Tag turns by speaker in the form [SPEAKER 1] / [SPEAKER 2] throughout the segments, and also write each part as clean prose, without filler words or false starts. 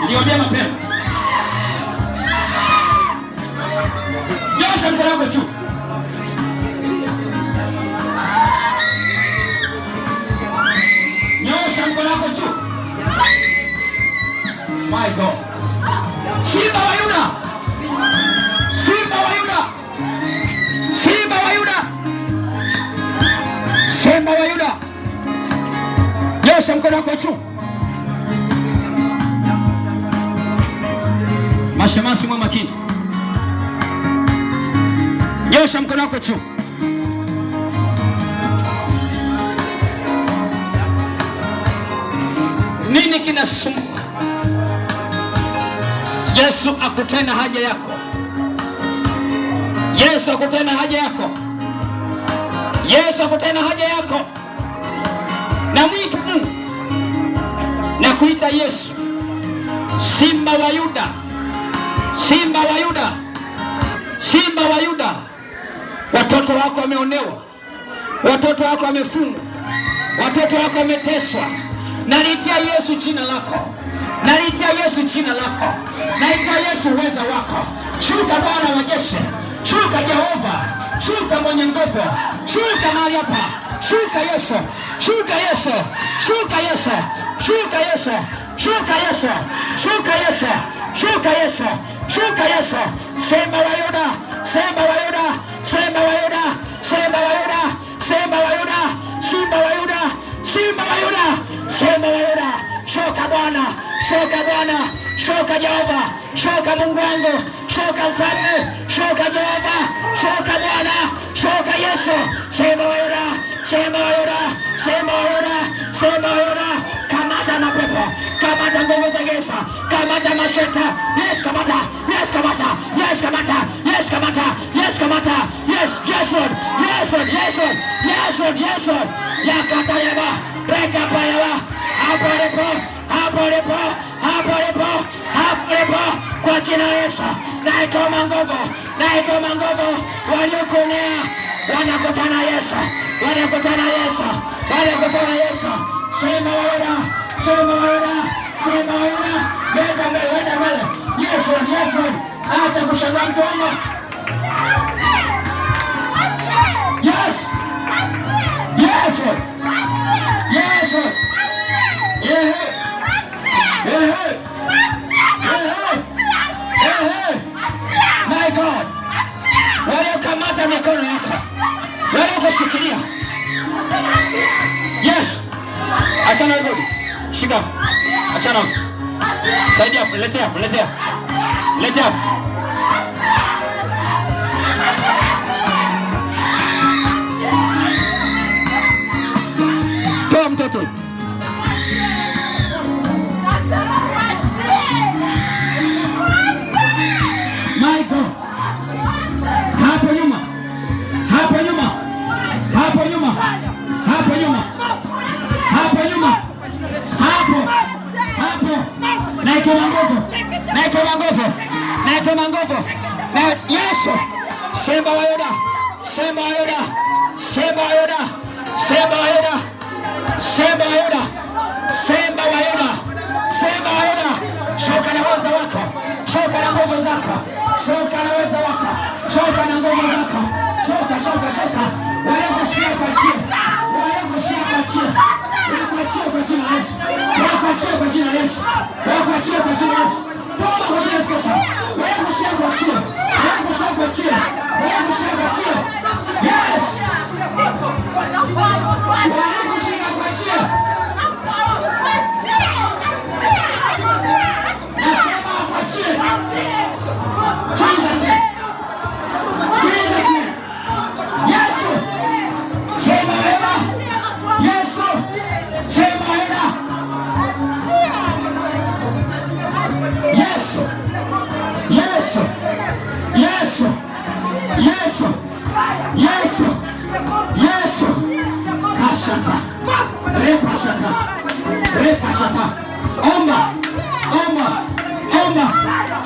[SPEAKER 1] Niwaambia mapema. Nyosha mkono wako juu. Nyosha mkono wako juu. My God. Simba wa Yuda. Simba wa Yuda. Simba wa Yuda. Simba wa Yuda. Nyosha mkono wako juu. Mashemasi mwa makini. Nyosha mkono wako juu. Nini kinasumbua? Yesu akutana haja yako. Yesu akutana haja yako. Yesu akutana haja yako. Na mwita Mungu na kuita Yesu Simba wa Yuda. Simba wa Yuda. Simba wa Yuda. Watoto wako wameonewa. Watoto wako wamefungwa. Watoto wako wameteswa. Nalitia Yesu jina lako. Nalitia Yesu jina lako. Nalitia Yesu uweza wako. Shuka Bwana wa majeshi. Shuka Jehova. Shuka mwenye nguvu. Shuka mahali hapa. Shuka Yesu. Shuka Yesu. Shuka Yesu. Shuka Yesu. Shuka Yesu. Shuka Yesu. Shuka Yesu. Shuka Yesu. Simba wa Yuda. Simba wa Yuda. Simba wa Yuda. Simba wa Yuda. Simba wa Yuda. Simba wa Yuda. Simba wa Yuda. Simba wa Yuda. Shuka Bwana. Shuka Bwana. Shuka Jehova. Shuka Mungu wangu. Shuka Mfalme. Shuka Jehova. Shuka Bwana. Shuka Yesu. Simba wa Yuda. Simba wa Yuda. Simba wa Yuda. Simba wa Yuda. Kamata mapepo. Kamata nguvu za giza. Kamata masheta. Yes, kamata. Yes, kamata. Yes, kamata. Yes, kamata. Yes, kamata. Yes, yes, Lord. Yes, Lord. Yes, Lord. Yes, Lord. Yes, Lord. Yakata yaba. Reka pa yaba. Hapo lipo. Hapo lipo. Hapo lipo. Hapo lipo. Kwa jina la Yesu. Naitoa nguvu. Naitoa nguvu. Waliokunea. Wanakutana Yesu. Wanakutana Yesu. Wanakutana Yesu. Simba wa Yuda. Simba wa Yuda. Simba wa Yuda. Leta mbele. Leta mbele. Yes, Lord. Yes, Lord. Acha kushangaa mtu wangu. Yes. Yes, Lord. Yes, Lord. Yeah. Yeah. Yeah. My God. Waliokamata mikono yako. Waliokushikilia. Yes. Achana hiyo. Shika. Achana. Saidia, letea, letea. Letea. Toa mtoto. My God. Hapo nyuma. Hapo nyuma. Hapo nyuma. Hapo nyuma. Hapo nyuma. Hapo. Hapo. Naitoa nguvu. Naitoa nguvu. Naitoa nguvu. Na Yesu. Simba wa Yuda. Simba wa Yuda. Simba wa Yuda. Simba wa Yuda. Simba wa Yuda. Simba wa Yuda. Simba wa Yuda. Shuka na uwezo wako. Shuka na nguvu zako. Shuka na uwezo wako. Shuka na nguvu zako. Shuka, shuka, shuka. Wewe kushia kwa chini. Wewe kushia kwa chini. Wewe kuachia kwa jina la Yesu. Wewe kuachia kwa jina la Yesu. Wewe kuachia kwa jina la Yesu. Toa kwa jina la Yesu. Wewe kushia kwa chini. Wewe kushia kwa chini. Wewe kushia kwa chini. Yes. Wewe kushia kwa chini. Nasema kwa chini. Jesus. Jesus. Yesu. Sema Eva. Yesu. Sema Eva. Yesu. Yesu. Yesu. Yesu. Yesu. Yesu. Kashata. Repa shata. Repa shata. Omba. Omba. Omba.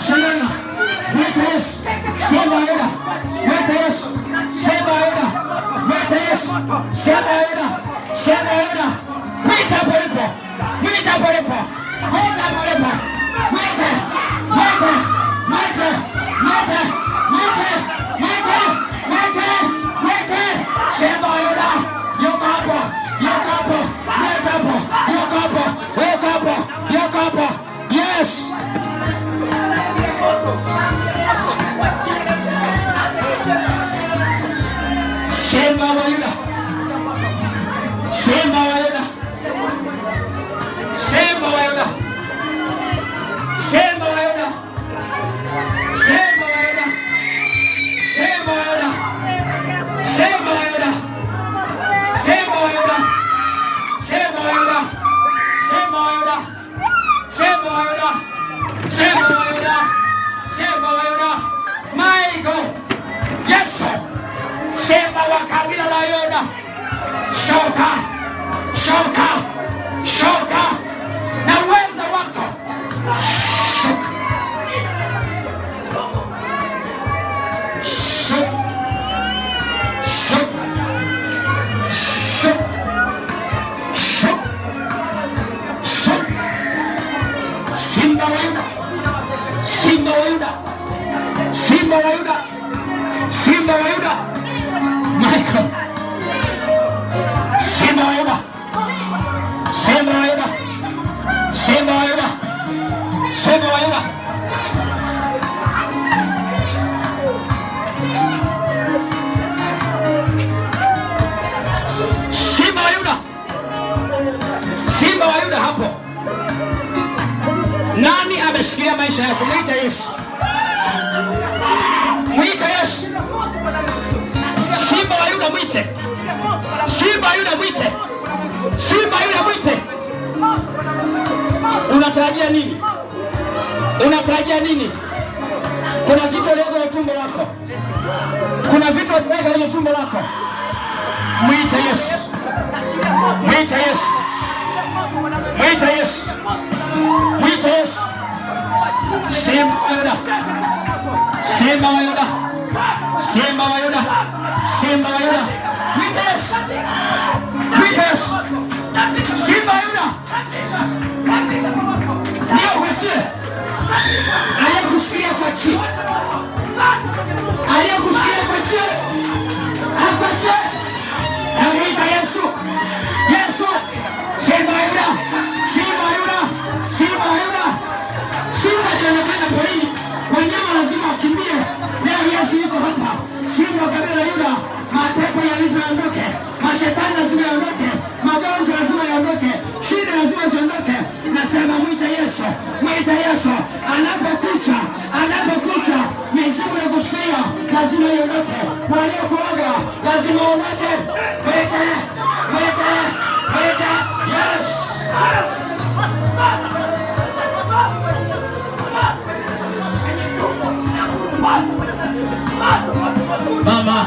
[SPEAKER 1] Shalana. Weta Yesu. Sema Eva. Weta Yesu. Sema Eva. Weta Yesu. Sema Eva. Sema Eva. Weta polipo. Weta polipo. Weta polipo. Weta Yes. Simba wa Yuda. Simba wa Yuda. Simba wa Yuda. Simba wa Yuda. Simba wa Yuda. Simba wa Yuda. Simba wa Yuda. Simba wa Yuda. Simba wa Yuda. Simba wa Yuda. Simba wa Yuda. Simba wa Yuda. Simba wa Yuda. My God. Yes. Simba wa kabila la Yuda. Shoka. Shoka. Shoka. Na uwezo wako. Shoka. Simba wa Yuda, Simba wa Yuda, Simba wa Yuda, Simba wa Yuda, Michael, Simba wa Yuda, Simba wa Yuda, Simba wa Yuda, Simba wa Yuda, Simba wa Yuda, Simba wa Yuda hapo. Nani ameshikilia maisha yako? Mwita Yesu. Mwita Yesu. Simba wa Yuda mwite. Simba wa Yuda mwite. Simba wa Yuda mwite. Unatarajia nini? Unatarajia nini? Kuna vitu leo kwenye tumbo lako. Kuna vitu vimeweka kwenye tumbo lako. Mwita Yesu. Mwita Yesu. Mwita Yesu. Mwita Yesu. Simba wa Yuda. Simba wa Yuda. Simba wa Yuda. Simba wa Yuda. Mwita Yesu. Mwita Yesu. Simba wa Yuda. Ndio kuachie. Aliyekushikia kuachie. Aliyekushikia kuachie. Akuachie. Na mwita Yesu. Yesu. Simba wa Yuda. Simba wa Yuda. Simba wa Yuda. Simba anaonekana porini, wanyama lazima wakimbie. Leo Yesu yuko hapa. Simba wa kabila la Yuda. Mapepo lazima yaondoke, mashetani lazima yaondoke, magonjwa lazima yaondoke, shida lazima ziondoke. Nasema mwita Yesu, mwita Yesu. Anapokucha, anapokucha, mizimu ya kushikia lazima iondoke, waliokuoga lazima waondoke. Mwite, mwite, mwite Yesu. Mama.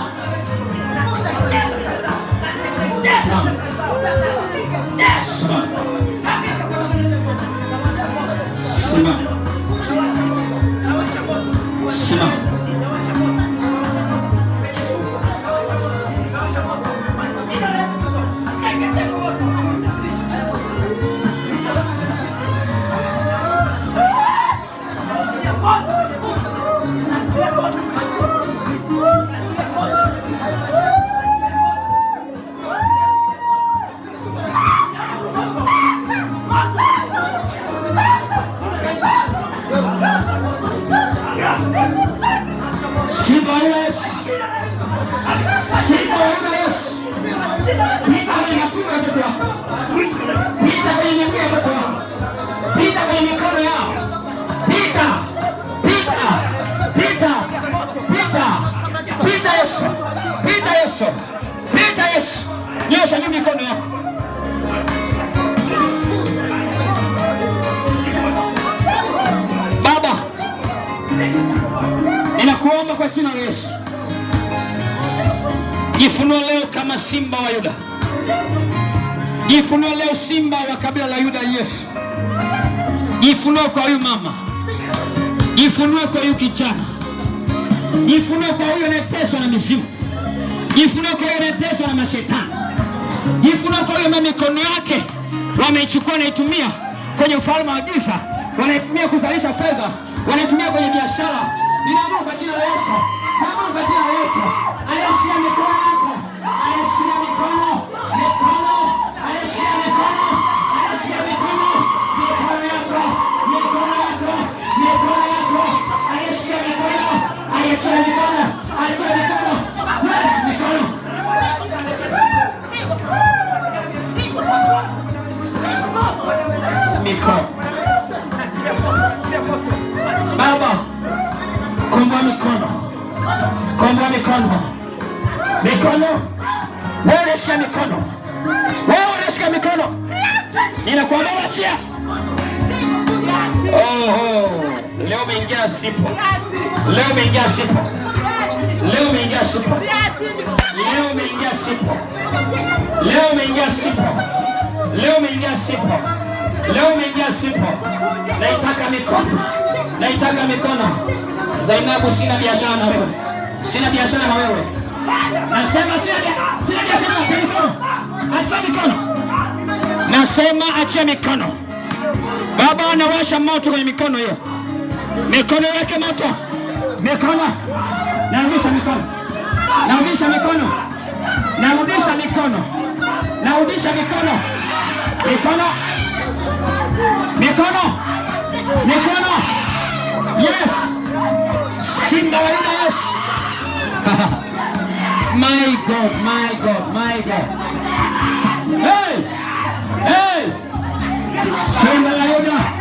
[SPEAKER 1] Pita Yesu. Nyosha juu mikono yako. Baba, ninakuomba kwa jina la Yesu, jifunue leo kama simba wa Yuda. Jifunue leo simba wa kabila la Yuda. Yesu, jifunue kwa huyu mama, jifunue kwa huyu kijana, jifunue kwa huyu anayeteswa na mizimu, jifunue kwa huyu anayeteswa na mashetani, jifunue kwa huyu mikono yake wameichukua na itumia kwenye ufalme wa giza, wanaitumia kuzalisha fedha, wanaitumia kwenye biashara. Ninaomba kwa jina la Yesu, ninaomba kwa jina la Yesu, ayashikia mikono yako, ayashikia mikono, ayashikia mikono, ayashikia mikono yako, mikono mikono. Wewe unashika mikono. Wewe unashika mikono. Ninakuambia achia. Leo umeingia sipo. Leo umeingia sipo. Leo umeingia sipo. Leo umeingia sipo. Leo umeingia sipo. Leo umeingia sipo. Leo umeingia sipo. Naitaka mikono. Naitaka mikono. Zainabu, sina biashara na wewe. Sina biashara na wewe. Nasema sina biashara na mikono. Acha mikono. Nasema achia mikono. Baba anawasha moto kwenye mikono hiyo. Mikono yake moto. Mikono. Narudisha mikono. Narudisha mikono. Narudisha mikono. Narudisha mikono. Mikono. Mikono. Mikono. Yes. Simba wa Yuda, yes. My God, my God, my God. Hey! Hey! Simba wa Yuda.